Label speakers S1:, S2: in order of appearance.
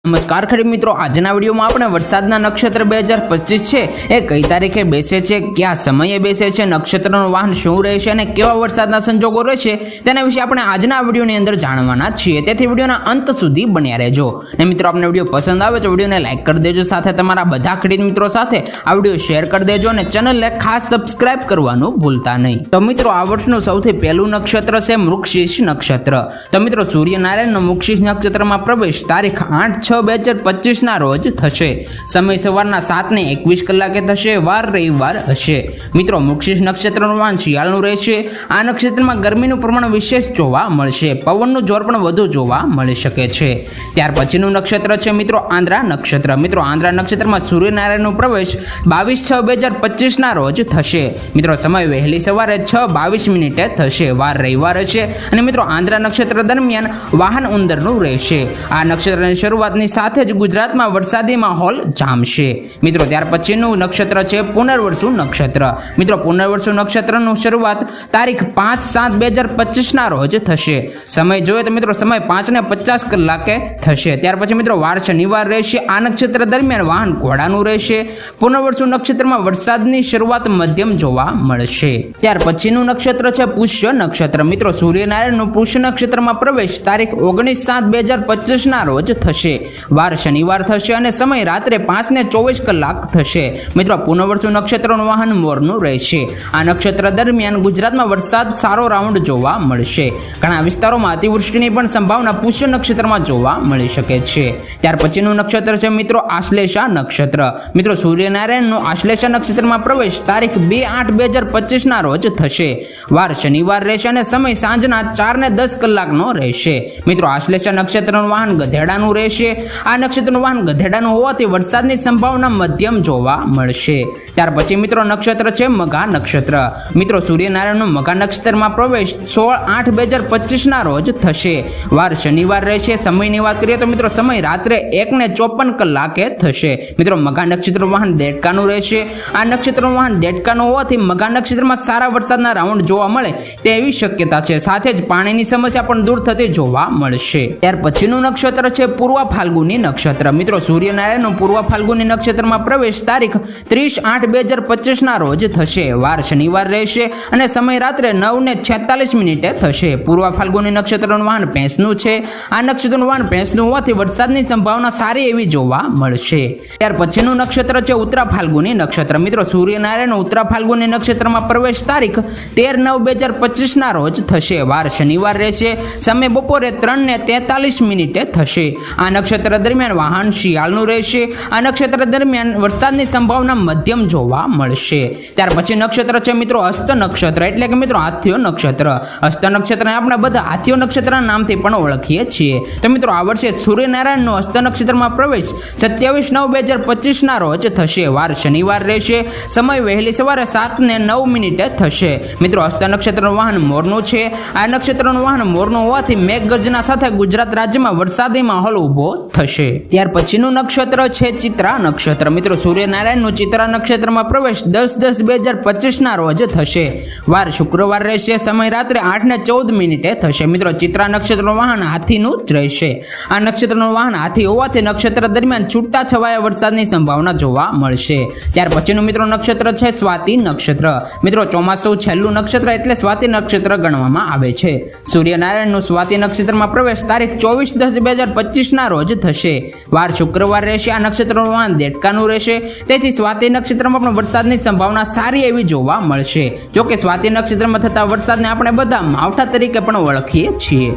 S1: નમસ્કાર ખેડૂત મિત્રો, આજના વિડીયોમાં આપણે વરસાદના નક્ષત્ર 2025 છે એ કઈ તારીખે બેસે છે, કયા સમયે બેસે છે, નક્ષત્રનું વાહન શું રહેશે અને કેવા વરસાદના સંજોગો રહેશે તેના વિશે આપણે આજના વિડીયોની અંદર જાણવાના છીએ। તેથી વિડીયોના અંત સુધી બન્યા રહેજો। અને મિત્રો, આપને વિડીયો પસંદ આવે તો વિડીયોને લાઈક કરી દેજો, સાથે તમારા બધા ખેડૂત મિત્રો સાથે આ વિડીયો શેર કરી દેજો અને ચેનલને ખાસ સબસ્ક્રાઇબ કરવાનું ભૂલતા નહીં। તો મિત્રો, આ વર્ષનું સૌથી પહેલું નક્ષત્ર છે મૃગશીર્ષ નક્ષત્ર। તો મિત્રો, સૂર્યનારાયણનો મૃગશીર્ષ નક્ષત્રમાં પ્રવેશ તારીખ 8/6/2025 ના રોજ થશે। સમય સવારના 7:21 કલાકે થશે। વાર રવિવાર હશે। મિત્રો, મૃગશીર્ષ નક્ષત્રનું વાહન શિયાળનું રહેશે। આ નક્ષત્રમાં ગરમીનું પ્રમાણ વિશેષ જોવા મળશે। પવનનું જોર પણ વધુ જોવા મળી શકે છે। ત્યાર પછીનું નક્ષત્ર છે મિત્રો આંદ્રા નક્ષત્ર। મિત્રો, આંદ્રા નક્ષત્રમાં સૂર્યનારાયણનો પ્રવેશ 22/6/2025 ના રોજ થશે। મિત્રો, સમય વહેલી સવારે 6:22 થશે। વાર રવિવાર હશે અને મિત્રો, આંદ્રા નક્ષત્ર દરમિયાન વાહન ઉંદરનું રહેશે। આ નક્ષત્રની શરૂઆતની સાથે જ ગુજરાતમાં વરસાદી માહોલ જામશે। મિત્રો, ત્યાર પછીનું નક્ષત્ર છે પુનર્વસુ નક્ષત્ર। મિત્રો, પુનર્વસુ નક્ષત્રનું શરૂઆત તારીખ 5/7/2025 ના રોજ થશે। સમય જોઈએ તો મિત્રો, સમય 5:50 કલાકે થશે। ત્યાર પછી મિત્રો, વાર શનિવાર રહેશે। આ નક્ષત્ર દરમિયાન વાહન ઘોડાનું રહેશે। પુનર્વસુ નક્ષત્રમાં વરસાદની શરૂઆત મધ્યમ જોવા મળશે। ત્યાર પછીનું નક્ષત્ર છે પુષ્ય નક્ષત્ર। મિત્રો, સૂર્યનારાયણનું પુષ્ય નક્ષત્રમાં પ્રવેશ તારીખ 19/7/2025 ના રોજ થશે। વાર શનિવાર થશે અને સમય રાત્રે 5:24 કલાક થશે। મિત્રો, પુનર્વસુ નક્ષત્રનું વાહન મોરનું રહેશે। આ નક્ષત્ર દરમિયાન ગુજરાતમાં વરસાદ સારો રાઉન્ડ જોવા મળશે। ઘણા વિસ્તારોમાં અતિવૃષ્ટિની પણ સંભાવના પુષ્ય નક્ષત્રમાં જોવા મળી શકે છે। ત્યાર પછીનું નક્ષત્ર છે મિત્રો આશ્લેષા નક્ષત્ર। મિત્રો, સૂર્યનારાયણનો આશ્લેષા નક્ષત્રમાં પ્રવેશ તારીખ 2/8/2025 ના રોજ થશે। વાર શનિવાર રહેશે અને સમય સાંજના 4:10 કલાકનો રહેશે। મિત્રો, આશ્લેષા નક્ષત્રનું વાહન ગધેડાનું રહેશે। આ નક્ષત્રનું વાહન ગધેડાનું હોવાથી વરસાદની સંભાવના મધ્યમ જોવા મળશે। ત્યાર પછી મિત્રો નક્ષત્ર છે મઘા નક્ષત્ર। મિત્રો, સૂર્યનારાયણનો મઘા નક્ષત્રમાં પ્રવેશ 16/8/2025 ના રોજ થશે। વાર શનિવાર રહેશે। સમયની વાત કરીએ તો મિત્રો, સમય રાત્રે 1:54 કલાકે થશે। મિત્રો, મઘા નક્ષત્રનું વાહન દેડકાનું રહેશે। આ નક્ષત્રનું વાહન દેડકાનું હોવાથી મઘા નક્ષત્રમાં સારા વરસાદના રાઉન્ડ જોવા મળે તેવી શક્યતા છે। સાથે જ પાણીની સમસ્યા પણ દૂર થતી જોવા મળશે। ત્યાર પછીનું નક્ષત્ર છે પૂર્વ ફાલ્ગુની નક્ષત્ર। મિત્રો, સૂર્યનારાયણનો પૂર્વ ફાલ્ગુની નક્ષત્રમાં પ્રવેશ તારીખ 30/8/2025 ના રોજ થશે। વાર શનિવાર રહેશે અને સમય રાત્રે 9:46 થશે। પૂર્વ ફાલ્ગુની નક્ષત્રનું વાહન ભેંસનું છે। આ નક્ષત્રનું વાહન ભેંસનું હોવાથી વરસાદની સંભાવના સારી એવી જોવા મળશે। ત્યાર પછીનું નક્ષત્ર છે ઉત્તરા ફાલ્ગુની નક્ષત્ર। મિત્રો, સૂર્યનારાયણનો ઉત્તરા ફાલ્ગુની નક્ષત્રમાં પ્રવેશ તારીખ 13/9/2025 ના રોજ થશે। વાર શનિવાર રહેશે। સમય બપોરે 3:43 થશે। આ નક્ષત્ર દરમિયાન વાહન શિયાળનું રહેશે। આ નક્ષત્ર દરમિયાન વરસાદની સંભાવના મધ્યમ જોવા મળશે। ત્યાર પછી નક્ષત્ર છે મિત્રો હસ્ત નક્ષત્ર, એટલે કે મિત્રો હાથીઓ નક્ષત્ર। હસ્ત નક્ષત્રને આપણે બધા હાથીઓ નક્ષત્રના નામથી પણ ઓળખીએ છીએ। તો મિત્રો, આ વર્ષે સૂર્યનારાયણનો હસ્ત નક્ષત્રમાં પ્રવેશ 27/9/2025 ના રોજ થશે। વાર શનિવાર રહેશે। સમય વહેલી સવારે 7:09 થશે। મિત્રો, હસ્ત નક્ષત્રનું વાહન મોરનું છે। આ નક્ષત્રનું વાહન મોરનું હોવાથી મેઘગર્જના સાથે ગુજરાત રાજ્યમાં વરસાદી માહોલ ઉભો થશે। ત્યાર પછીનું નક્ષત્ર છે ચિત્રા નક્ષત્ર। મિત્રો, સૂર્યનારાયણનું ચિત્રા નક્ષત્રમાં પ્રવેશ 10/10/2025 ના રોજ થશે। વાર શુક્રવાર રહેશે। સમય રાત્રે 8:14 થશે। મિત્રો, ચિત્રા નક્ષત્રનું વાહન હાથીનું જ રહેશે। આ નક્ષત્રનું વાહન હાથી હોવાથી નક્ષત્ર દરમિયાન છૂટા છવાયા વરસાદની સંભાવના જોવા મળશે। ત્યાર પછીનું મિત્રો નક્ષત્ર છે સ્વાતિ નક્ષત્ર। મિત્રો, ચોમાસું છેલ્લું નક્ષત્ર એટલે સ્વાતિ નક્ષત્ર ગણવામાં આવે છે। સૂર્યનારાયણનું સ્વાતિ નક્ષત્રમાં પ્રવેશ તારીખ 24/10/2025 ના રોજ થશે। વાર શુક્રવાર રહેશે। આ નક્ષત્રનું વાહન દેડકાનું રહેશે। તેથી સ્વાતિ નક્ષત્રમાં પણ વરસાદની સંભાવના સારી એવી જોવા મળશે। જોકે સ્વાતિ નક્ષત્રમાં થતા વરસાદને આપણે બધા માવઠા તરીકે પણ ઓળખીએ છીએ।